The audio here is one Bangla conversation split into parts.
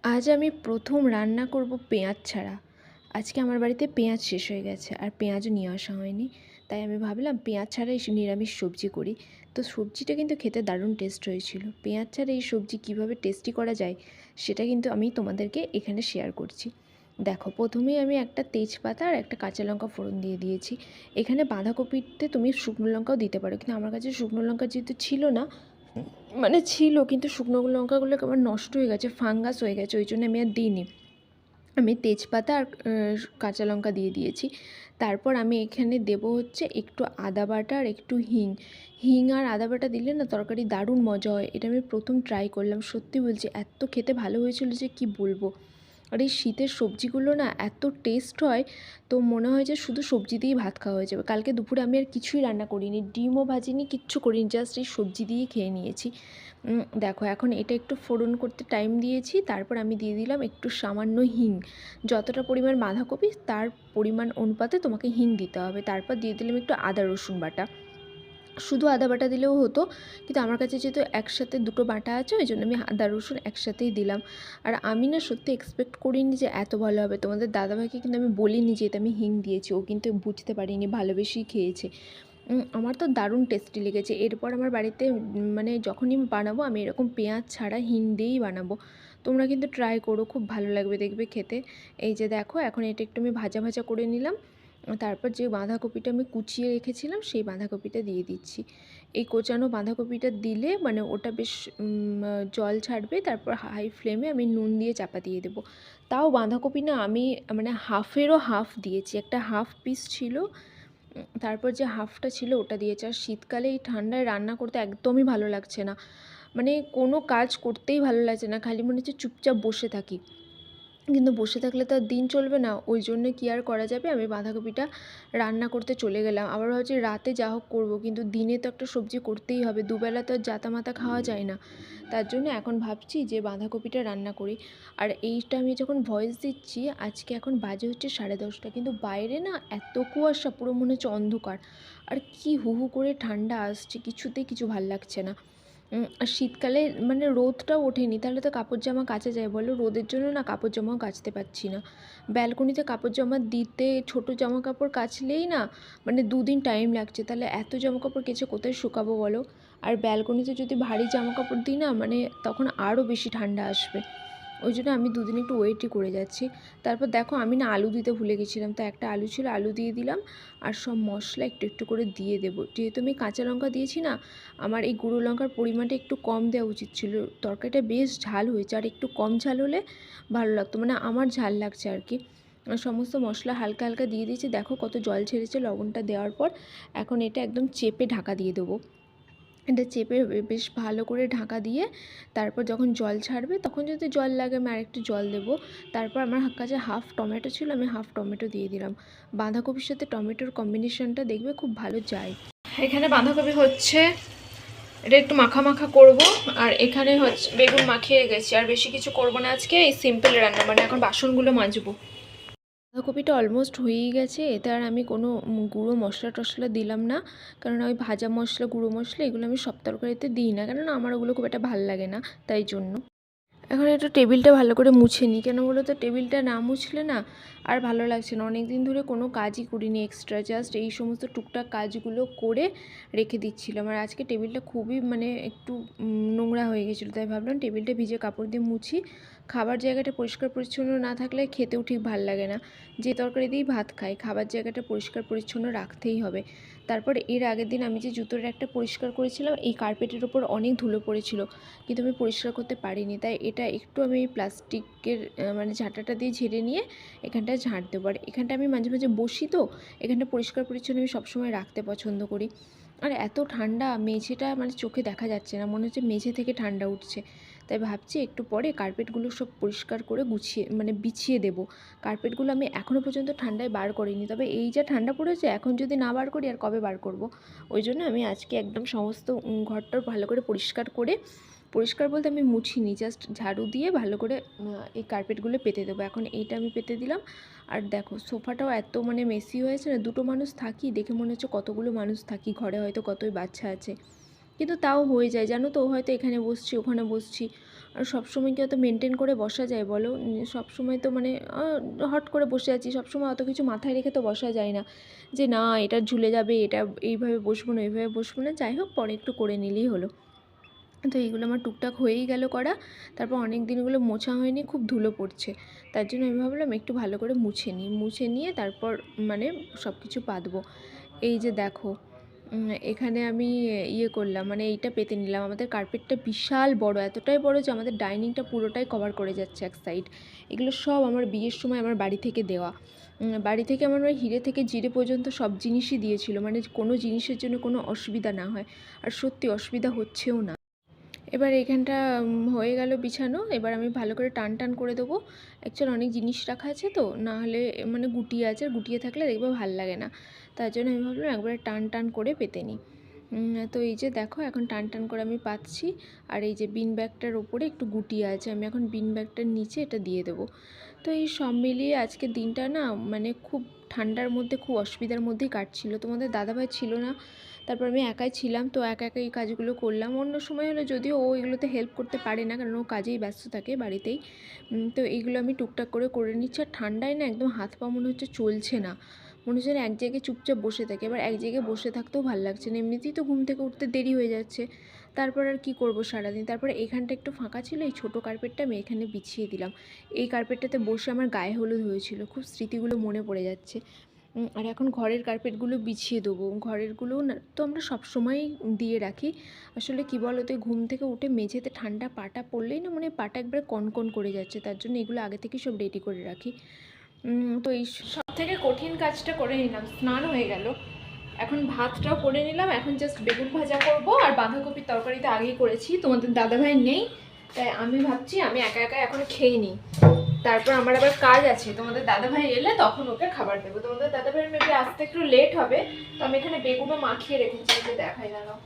আজ আমি প্রথম রান্না করব পেঁয়াজ ছাড়া। আজকে আমার বাড়িতে পেঁয়াজ শেষ হয়ে গেছে আর পেঁয়াজও নিয়ে আসা হয়নি। তাই আমি ভাবলাম পেঁয়াজ ছাড়া এই নিরামিষ সবজি করি। তো সবজিটা কিন্তু খেতে দারুণ টেস্ট হয়েছিল। পেঁয়াজ ছাড়া এই সবজি কীভাবে টেস্টি করা যায় সেটা কিন্তু আমি তোমাদেরকে এখানে শেয়ার করছি। দেখো, প্রথমেই আমি একটা তেজপাতা আর একটা কাঁচা লঙ্কা ফোড়ন দিয়ে দিয়েছি। এখানে বাঁধাকপিতে তুমি শুকনো লঙ্কাও দিতে পারো, কিন্তু আমার কাছে শুকনো লঙ্কা যেহেতু ছিল না, মানে ছিল কিন্তু শুকনো লঙ্কাগুলো আমার নষ্ট হয়ে গেছে, ফাঙ্গাস হয়ে গেছে, ওই জন্য আমি আর দিইনি। আমি তেজপাতা আর কাঁচা লঙ্কা দিয়ে দিয়েছি। তারপর আমি এখানে দেবো হচ্ছে একটু আদা বাটা আর একটু হিং। হিং আর আদা বাটা দিলে না তরকারি দারুণ মজা হয়। এটা আমি প্রথম ট্রাই করলাম, সত্যি বলছি এত খেতে ভালো হয়েছিল যে কি বলবো। আর এই শীতের সবজিগুলো না এত টেস্ট হয়, তো মনে হয় যে শুধু সবজি দিয়েই ভাত খাওয়া হয়ে যাবে। কালকে দুপুরে আমি আর কিছুই রান্না করিনি, ডিমও ভাজিনি, কিচ্ছু করিনি, জাস্ট এই সবজি দিয়েই খেয়ে নিয়েছি। দেখো, এখন এটা একটু ফোড়ন করতে টাইম দিয়েছি। তারপর আমি দিয়ে দিলাম একটু সামান্য হিং। যতটা পরিমাণ বাঁধাকপি তার পরিমাণ অনুপাতে তোমাকে হিং দিতে হবে। তারপর দিয়ে দিলাম একটু আদা রসুন বাটা। শুধু আদা বাটা দিলেও হতো, কিন্তু আমার কাছে যেহেতু একসাথে দুটো বাটা আছে ওই জন্য আমি আদা রসুন একসাথেই দিলাম। আর আমি না সত্যি এক্সপেক্ট করিনি যে এত ভালো হবে। তোমাদের দাদাভাইকে কিন্তু আমি বলিনি যে এটা আমি হিং দিয়েছি, ও কিন্তু বুঝতে পারিনি, ভালোবেসেই খেয়েছে। আমার তো দারুণ টেস্টি লেগেছে। এরপর আমার বাড়িতে মানে যখনই বানাবো আমি এরকম পেঁয়াজ ছাড়া হিং দিয়েই বানাবো। তোমরা কিন্তু ট্রাই করো, খুব ভালো লাগবে দেখবে খেতে। এই যে দেখো, এখন এটা একটু আমি ভাজা ভাজা করে নিলাম। তারপর যে বাঁধাকপিটা আমি কুচিয়ে রেখেছিলাম সেই বাঁধাকপিটা দিয়ে দিচ্ছি। এই কোচানো বাঁধাকপিটা দিলে মানে ওটা বেশ জল ছাড়বে। তারপর হাই ফ্লেমে আমি নুন দিয়ে চাপা দিয়ে দেবো। তাও বাঁধাকপি না আমি মানে হাফেরও হাফ দিয়েছি, একটা হাফ পিস ছিল, তারপর যে হাফটা ছিল ওটা দিয়েছে। আর শীতকালে এই ঠান্ডায় রান্না করতে একদমই ভালো লাগছে না, মানে কোনো কাজ করতেই ভালো লাগছে না, খালি মনে হচ্ছে চুপচাপ বসে থাকি। কিন্তু বসে থাকলে তো আর দিন চলবে না, ওই জন্য কী আর করা যাবে, আমি বাঁধাকপিটা রান্না করতে চলে গেলাম। আবার ভাবছি রাতে যা হোক করবো, কিন্তু দিনে তো একটা সবজি করতেই হবে, দুবেলা তো আর জাতামাতা খাওয়া যায় না। তার জন্য এখন ভাবছি যে বাঁধাকপিটা রান্না করি। আর এইটা আমি যখন ভয়েস দিচ্ছি আজকে এখন বাজে হচ্ছে 10:30, কিন্তু বাইরে না এত কুয়াশা, পুরো মনে হচ্ছে অন্ধকার। আর কি হু হু করে ঠান্ডা আসছে, কিছুতেই কিছু ভাল লাগছে না। আর শীতকালে মানে রোদটাও ওঠেনি, তাহলে তো কাপড় জামা কাচা যায় বলো? রোদের জন্য না কাপড় জামাও কাচতে পারছি না। ব্যালকনিতে কাপড় জামা দিতে ছোটো জামা কাপড় কাচলেই না মানে 2 দিন টাইম লাগছে, তাহলে এত জামা কাপড় কেচে কোথায় শুকাবো বলো? আর ব্যালকনিতে যদি ভারী জামা কাপড় দিই না মানে তখন আরও বেশি ঠান্ডা আসবে। ওই জন্য আমি 2 দিন একটু ওয়েটই করে যাচ্ছি। তারপর দেখো, আমি না আলু দিতে ভুলে গেছিলাম, তো একটা আলু ছিল, আলু দিয়ে দিলাম। আর সব মশলা একটু একটু করে দিয়ে দেবো। যেহেতু আমি কাঁচা লঙ্কা দিয়েছি না, আমার এই গুঁড়ো লঙ্কার পরিমাণটা একটু কম দেওয়া উচিত ছিল। তরকারিটা বেশ ঝাল হয়েছে, আর একটু কম ঝাল হলে ভালো লাগতো, মানে আমার ঝাল লাগছে আর কি। সমস্ত মশলা হালকা হালকা দিয়ে দিয়েছি, দেখো কত জল ছেড়েছে লবণটা দেওয়ার পর। এখন এটা একদম চেপে ঢাকা দিয়ে দেবো। এটা চেপে বেশ ভালো করে ঢাকা দিয়ে তারপর যখন জল ছাড়বে তখন যদি জল লাগে আমি আরেকটু জল দেবো। তারপর আমার কাছে হাফ টমেটো ছিল, আমি হাফ টমেটো দিয়ে দিলাম। বাঁধাকপির সাথে টমেটোর কম্বিনেশনটা দেখবে খুব ভালো যায়। এখানে বাঁধাকপি হচ্ছে, এটা একটু মাখা মাখা করব। আর এখানে হচ্ছে বেগুন মাখিয়ে গেছি, আর বেশি কিছু করব না আজকে, এই সিম্পল রান্না, মানে এখন বাসনগুলো মাজবো। বাঁধাকপিটা অলমোস্ট হয়েই গেছে, এতে আর আমি কোনো গুঁড়ো মশলা টশলা দিলাম না, কারণ ওই ভাজা মশলা গুঁড়ো মশলা এগুলো আমি সব তরকারিতে দিই না, কেননা আমার ওগুলো খুব একটা ভালো লাগে না, তাই জন্য। এখন একটু টেবিলটা ভালো করে মুছে নিই, কেন বলো তো? টেবিলটা না মুছলে না আর ভালো লাগছে না। অনেক দিন ধরে কোনো কাজই করিনি এক্সট্রা, জাস্ট এই সমস্ত টুকটাক কাজগুলো করে রেখে দিচ্ছিলাম। আর আজকে টেবিলটা খুবই মানে একটু নোংরা হয়ে গেছিলো, তাই ভাবলাম টেবিলটা ভিজে কাপড় দিয়ে মুছি। খাবার জায়গাটা পরিষ্কার পরিচ্ছন্ন না থাকলে খেতেও ঠিক ভাল লাগে না। যে তরকারি দিয়েই ভাত খাই, খাবার জায়গাটা পরিষ্কার পরিচ্ছন্ন রাখতেই হবে। তারপর এর আগের দিন আমি যে জুতোর একটা পরিষ্কার করেছিলাম, এই কার্পেটের ওপর অনেক ধুলো পড়েছিল, কিন্তু আমি পরিষ্কার করতে পারিনি, তাই এটা একটু আমি প্লাস্টিকের মানে ঝাঁটাটা দিয়ে ঝেড়ে নিয়ে এখানটায় ঝাঁট দেবো। আর এখানটা আমি মাঝে মাঝে বসি, তো এখানটা পরিষ্কার পরিচ্ছন্ন আমি সবসময় রাখতে পছন্দ করি। আর এত ঠান্ডা, মেঝেটা মানে চোখে দেখা যাচ্ছে না, মনে হচ্ছে মেঝে থেকে ঠান্ডা উঠছে। তাই ভাবছি একটু পরে কার্পেটগুলো সব পরিষ্কার করে গুছিয়ে মানে বিছিয়ে দেবো। কার্পেটগুলো আমি এখনও পর্যন্ত ঠান্ডায় বার করিনি, তবে এই যা ঠান্ডা পড়েছে এখন যদি না বার করি আর কবে বার করব। ওই জন্য আমি আজকে একদম সমস্ত ঘরটা ভালো করে পরিষ্কার করে, পরিষ্কার বলতে আমি মুছিনি, জাস্ট ঝাড়ু দিয়ে ভালো করে এই কার্পেটগুলো পেতে দেবো। এখন এইটা আমি পেতে দিলাম। আর দেখো সোফাটাও এত মানে মেসি হয়েছে না, দুটো মানুষ থাকি দেখে মনে হচ্ছে কতগুলো মানুষ থাকি, ঘরে হয়তো কতই বাচ্চা আছে, কিন্তু তাও হয়ে যায় জানো তো, হয়তো এখানে বসছি ওখানে বসছি, আর সবসময় কি অত মেনটেন করে বসা যায় বলো? সবসময় তো মানে হট করে বসে আছি, সবসময় অত কিছু মাথায় রেখে তো বসা যায় না যে না এটা ঝুলে যাবে, এটা এইভাবে বসবো না, এইভাবে বসবো না। যাই হোক, পরে একটু করে নিলেই হলো। তো এইগুলো আমার টুকটাক হয়েই গেল করা। তারপর অনেক দিনগুলো মোছা হয়নি, খুব ধুলো পড়ছে, তার জন্য আমি ভাবলাম একটু ভালো করে মুছে নিই। মুছে নিয়ে তারপর মানে সব কিছু পাতবো। এই যে দেখো, এখানে আমি ইয়ে করলাম, মানে এইটা পেতে নিলাম। আমাদের কার্পেটটা বিশাল বড়, এতটাই বড় যে আমাদের ডাইনিংটা পুরোটাই কভার করে যাচ্ছে এক সাইড। এগুলো সব আমার বিয়ের সময় আমার বাড়ি থেকে দেওয়া। বাড়ি থেকে আমার ওই হিরে থেকে জিরে পর্যন্ত সব জিনিসই দিয়েছিল, মানে কোনো জিনিসের জন্য কোনো অসুবিধা না হয়। আর সত্যি অসুবিধা হচ্ছেও না। এবার এখানটা হয়ে গেল বিছানো। এবার আমি ভালো করে টান টান করে দেবো। অ্যাকচুয়ালি অনেক জিনিস রাখা আছে তো, না হলে মানে গুটিয়ে আছে, গুটিয়ে থাকলে দেখবে ভাল লাগে না। তার জন্য আমি ভাবলাম একবারে টান টান করে পেতে নিই। তো এই যে দেখো, এখন টান টান করে আমি পাতছি। আর এই যে বিন ব্যাগটার ওপরে একটু গুটিয়ে আছে, আমি এখন বিন ব্যাগটার নিচে এটা দিয়ে দেবো। তো এই সব মিলিয়ে আজকের দিনটা না মানে খুব ঠান্ডার মধ্যে, খুব অসুবিধার মধ্যেই কাটছিল। তোমাদের দাদাভাই ছিল না, তারপর আমি একাই ছিলাম, তো একা একা এই কাজগুলো করলাম। অন্য সময় হলে যদিও ও এগুলোতে হেল্প করতে পারে না, কারণ ও কাজেই ব্যস্ত থাকে বাড়িতেই। তো এইগুলো আমি টুকটাক করে নিচ্ছি। আর ঠান্ডায় না একদম হাত পা মনে হচ্ছে চলছে না, মনে হচ্ছে এক জায়গায় চুপচাপ বসে থাকে। এবার এক জায়গায় বসে থাকতেও ভালো লাগছে না, এমনিতেই তো ঘুম থেকে উঠতে দেরি হয়ে যাচ্ছে। তারপর আর কি করব সারাদিন। তারপরে এখানটা একটু ফাঁকা ছিল, এই ছোটো কার্পেটটা আমি এখানে বিছিয়ে দিলাম। এই কার্পেটটাতে বসে আমার গায়ে হলুদ হয়েছিল, খুব স্মৃতিগুলো মনে পড়ে যাচ্ছে। আর এখন ঘরের কার্পেটগুলো বিছিয়ে দেবো। ঘরেরগুলো না তো আমরা সবসময়ই দিয়ে রাখি। আসলে কী বলো তো, ঘুম থেকে উঠে মেঝেতে ঠান্ডা পাটা পড়লেই না মানে পাটা একবারে কনকন করে যাচ্ছে, তার জন্য এগুলো আগে থেকে সব রেডি করে রাখি। তো এই সব থেকে কঠিন কাজটা করে নিলাম, স্নান হয়ে গেল। এখন ভাতটাও করে নিলাম, এখন জাস্ট বেগুন ভাজা করব। আর বাঁধাকপির তরকারিটা আগেই করেছি, তোমাদের দাদাভাই নেই, তাই আমি ভাবছি আমি একা একা এখন খেয়ে নিই। তারপর আমার আবার কাজ আছে, তোমাদের দাদাভাই এলে তখন ওকে খাবার দেবো। তোমাদের দাদাভাইয়ের মেবি আসতে একটু লেট হবে, তো আমি এখানে বেগুনও মাখিয়ে রেখেছি, যে দেখাই দাঁড়াও।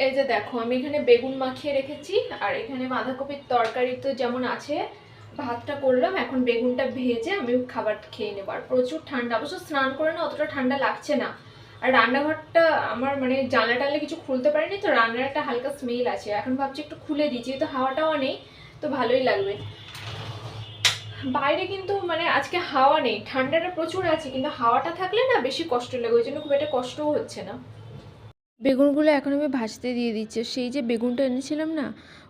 এই যে দেখো, আমি এখানে বেগুন মাখিয়ে রেখেছি। আর এখানে বাঁধাকপির তরকারি তো যেমন আছে, ভাতটা করলাম, এখন বেগুনটা ভেজে আমি খাবার খেয়ে নেবো। আর প্রচুর ঠান্ডা, অবশ্য স্নান করে না অতটা ঠান্ডা লাগছে না। আর রান্নাঘরটা আমার মানে জানলা টানলে কিছু খুলতে পারিনি, তো রান্নার একটা হালকা স্মেল আছে। এখন ভাবছি একটু খুলে দিই, যেহেতু হাওয়াটাও নেই, তো ভালোই লাগবে। বাইরে কিন্তু মানে আজকে হাওয়া নেই, ঠান্ডাটা প্রচুর আছে, কিন্তু হাওয়াটা থাকলে না বেশি কষ্ট লাগে, ওই জন্য খুব একটা কষ্টও হচ্ছে না। বেগুনগুলো এখন আমি ভাজতে দিয়ে দিচ্ছি। সেই যে বেগুনটা এনেছিলাম না,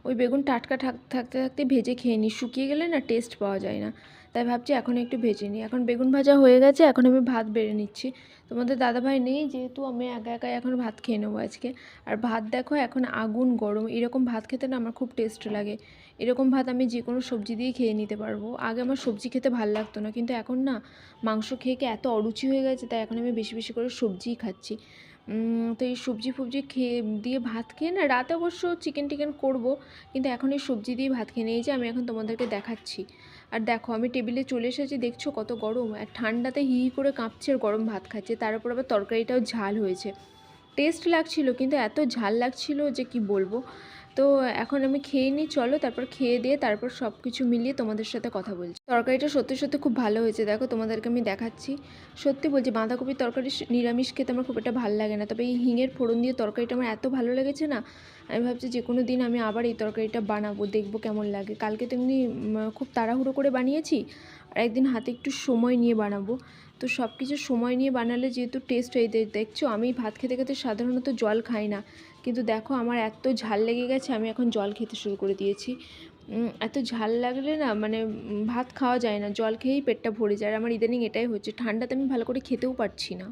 ওই বেগুন টাটকা থাকতে থাকতে ভেজে খেয়ে নিই, শুকিয়ে গেলে না টেস্ট পাওয়া যায় না। তাই ভাবছি এখন একটু ভেজে নিই। এখন বেগুন ভাজা হয়ে গেছে, এখন আমি ভাত বেড়ে নিচ্ছি। তোমাদের দাদাভাই নেই যেহেতু, আমি একা একাই এখন ভাত খেয়ে নেবো আজকে। আর ভাত দেখো এখন আগুন গরম, এরকম ভাত খেতে না আমার খুব টেস্ট লাগে। এরকম ভাত আমি যে কোনো সবজি দিয়ে খেয়ে নিতে পারবো। আগে আমার সবজি খেতে ভালো লাগতো না, কিন্তু এখন না মাংস খেয়ে এত অরুচি হয়ে গেছে, তাই এখন আমি বেশি বেশি করে সবজিই খাচ্ছি। তো এই সবজি ফবজি খেয়ে দিয়ে ভাত খেয়ে না, রাতে অবশ্য চিকেন টিকেন করবো, কিন্তু এখন এই সবজি দিয়ে ভাত খেয়ে নিয়ে যে আমি এখন তোমাদেরকে দেখাচ্ছি। আর দেখো আমি টেবিলে চলে এসেছি, দেখছো কত গরম, আর ঠান্ডাতে হি হি করে কাঁপছে আর গরম ভাত খাচ্ছে, তার উপর আবার তরকারিটাও ঝাল হয়েছে। টেস্ট লাগছিল, কিন্তু এত ঝাল লাগছিল যে কি বলবো। তো এখন আমি খেয়ে নিই, চলো তারপর খেয়ে দিয়ে তারপর সব কিছু মিলিয়ে তোমাদের সাথে কথা বলছি। তরকারিটা সত্যি সত্যি খুব ভালো হয়েছে, দেখো তোমাদেরকে আমি দেখাচ্ছি। সত্যি বলছি, বাঁধাকপির তরকারি নিরামিষ খেতে আমার খুব একটা ভালো লাগে না, তবে এই হিঙের ফোড়ন দিয়ে তরকারিটা আমার এত ভালো লেগেছে না, আমি ভাবছি যে কোনো দিন আমি আবার এই তরকারিটা বানাবো, দেখবো কেমন লাগে। কালকে তো এমনি খুব তাড়াহুড়ো করে বানিয়েছি, আর একদিন হাতে একটু সময় নিয়ে বানাবো। তো সব কিছু সময় নিয়ে বানালে যেহেতু টেস্ট হয়ে, দেখছো আমি ভাত খেতে খেতে সাধারণত জল খাই না, কিন্তু দেখো আমার এত ঝাল লেগে গেছে, আমি এখন জল খেতে শুরু করে দিয়েছি। এত ঝাল লাগলে না মানে ভাত খাওয়া যায় না, জল খেয়েই পেটটা ভরে যায়। আর আমার ইদানিং এটাই হচ্ছে, ঠান্ডাতে আমি ভালো করে খেতেও পারছি না।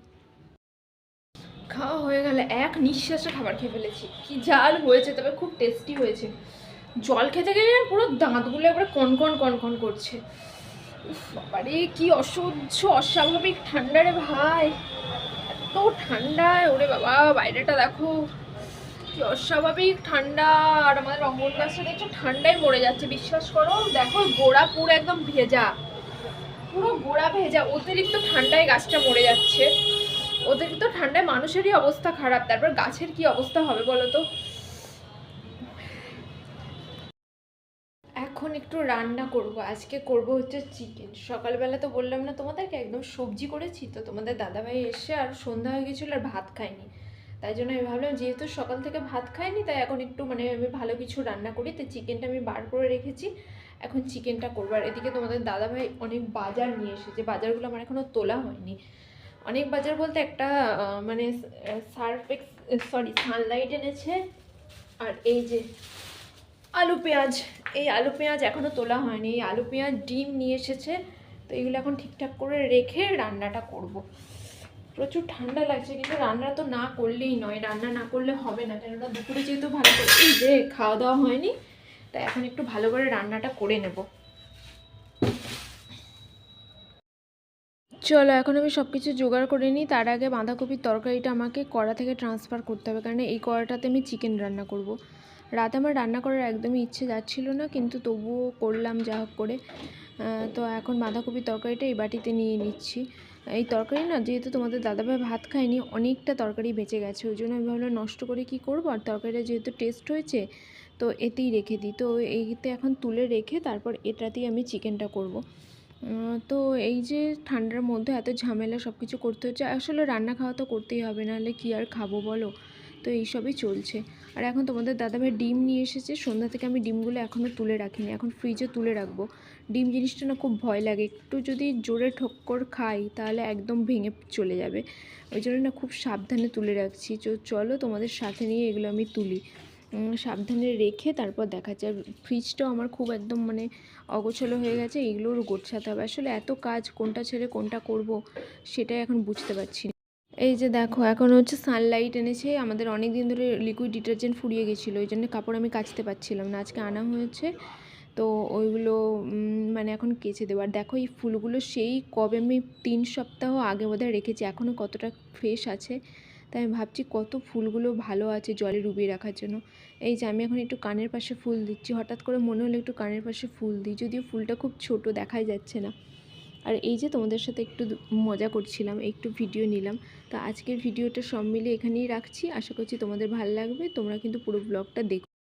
খাওয়া হয়ে গেলে এক নিঃশ্বাসে খাবার খেয়ে ফেলেছি, কি ঝাল হয়েছে, তবে খুব টেস্টি হয়েছে। জল খেতে গেলে পুরো দাঁতগুলো একবারে কনকন কনকন করছে। বাবারে কি অসহ্য অস্বাভাবিক ঠান্ডা রে ভাই, এত ঠান্ডায়, ওরে বাবা বাইরেটা দেখো কি অস্বাভাবিক ঠান্ডা। আর আমাদের অঙ্গন গাছটা দেখছো ঠান্ডায় মরে যাচ্ছে, বিশ্বাস করো। দেখো গোড়া পুরো একদম ভেজা, পুরো গোড়া ভেজা, অতিরিক্ত ঠান্ডায় গাছটা মরে যাচ্ছে। অতিরিক্ত ঠান্ডায় মানুষেরই অবস্থা খারাপ, তারপর গাছের কি অবস্থা হবে বলো তো। এখন একটু রান্না করব, আজকে করব হচ্ছে চিকেন। সকালবেলা তো বললাম না তোমাদেরকে, একদম সবজি করেছি, তো তোমাদের দাদাভাই এসে আর সন্ধ্যা হয়ে গেছিলো আর ভাত খায়নি, তাই জন্য আমি ভাবলাম যেহেতু সকাল থেকে ভাত খাইনি, তাই এখন একটু মানে আমি ভালো কিছু রান্না করি। তো চিকেনটা আমি বার করে রেখেছি, এখন চিকেনটা করবো। আর এদিকে তোমাদের দাদাভাই অনেক বাজার নিয়ে এসেছে, বাজারগুলো আমার এখনও তোলা হয়নি। অনেক বাজার বলতে একটা মানে সানলাইট এনেছে, আর এই যে আলু পেঁয়াজ, এই আলু পেঁয়াজ এখনও তোলা হয়নি। এই আলু পেঁয়াজ, ডিম নিয়ে এসেছে। তো এগুলো এখন ঠিকঠাক করে রেখে রান্নাটা করব। প্রচুর ঠান্ডা লাগছে, কিন্তু রান্না তো না করলেই নয়, রান্না না করলে হবে না, কেননা দুপুরে যেহেতু ভালো করে এই যে খাওয়া দাওয়া হয়নি, তাই এখন একটু ভালো করে রান্নাটা করে নেব। চলো এখন আমি সব কিছু জোগাড় করে নিই। তার আগে বাঁধাকপির তরকারিটা আমাকে কড়া থেকে ট্রান্সফার করতে হবে, কারণ এই কড়াটাতে আমি চিকেন রান্না করব। রাতে আমার রান্না করার একদমই ইচ্ছে যাচ্ছিল না, কিন্তু তবুও করলাম যা হোক করে। তো এখন বাঁধাকপির তরকারিটা এই বাটিতে নিয়ে নিচ্ছি। এই তরকারি না, যেহেতু তোমাদের দাদাভাই ভাত খায়নি, অনেকটা তরকারি বেঁচে গেছে, ওই জন্য আমি ভাবলাম নষ্ট করে কি করব, আর তরকারিটা যেহেতু টেস্ট হয়েছে তো এতেই রেখে দিই। তো এইতে এখন তুলে রেখে তারপর এটাতেই আমি চিকেনটা করব। তো এই যে ঠান্ডার মধ্যে এত ঝামেলা সব কিছু করতে হচ্ছে, আসলে রান্না খাওয়া তো করতেই হবে, নাহলে কি আর খাবো বলো। তো এইসবই চলছে। আর এখন তোমাদের দাদাভাই ডিম নিয়ে এসেছে, সন্ধ্যা থেকে আমি ডিমগুলো এখনও তুলে রাখিনি, এখন ফ্রিজে তুলে রাখবো। ডিম জিনিসটা না খুব ভয় লাগে, একটু যদি জোরে ঠক্কর খাই তাহলে একদম ভেঙে চলে যাবে, ওই জন্য না খুব সাবধানে তুলে রাখছি। চলো তোমাদের সাথে নিয়ে এগুলো আমি তুলি, সাবধানে রেখে তারপর দেখাচ্ছি। আর ফ্রিজটাও আমার খুব একদম মানে অগোছালো হয়ে গেছে, এগুলোর গোছাতে হবে। আসলে এত কাজ, কোনটা ছেড়ে কোনটা করব সেটাই এখন বুঝতে পারছি না। এই যে দেখো, এখন হচ্ছে সানলাইট এনেছে, আমাদের অনেক দিন ধরে লিকুইড ডিটারজেন্ট ফুরিয়ে গেছিলো, ওই জন্য কাপড় আমি কাচতে পারছিলাম না, আজকে আনা হয়েছে। তো ওইগুলো মানে এখন কেচে দেবো। আর দেখো এই ফুলগুলো সেই কবে আমি 3 সপ্তাহ আগে বোধহয় রেখেছি, এখনও কতটা ফ্রেশ আছে। তাই আমি ভাবছি কত ফুলগুলো ভালো আছে জলে ডুবিয়ে রাখার জন্য। এই যে আমি এখন একটু কানের পাশে ফুল দিচ্ছি, হঠাৎ করে মনে হলো একটু কানের পাশে ফুল দিই, যদিও ফুলটা খুব ছোট দেখাই যাচ্ছে না। আর এই যে তোমাদের সাথে একটু মজা করছিলাম, একটু ভিডিও নিলাম। তো আজকের ভিডিওটা সব মিলে এখানেই রাখছি, আশা করছি তোমাদের ভালো লাগবে। তোমরা কিন্তু পুরো ব্লগটা দেখো।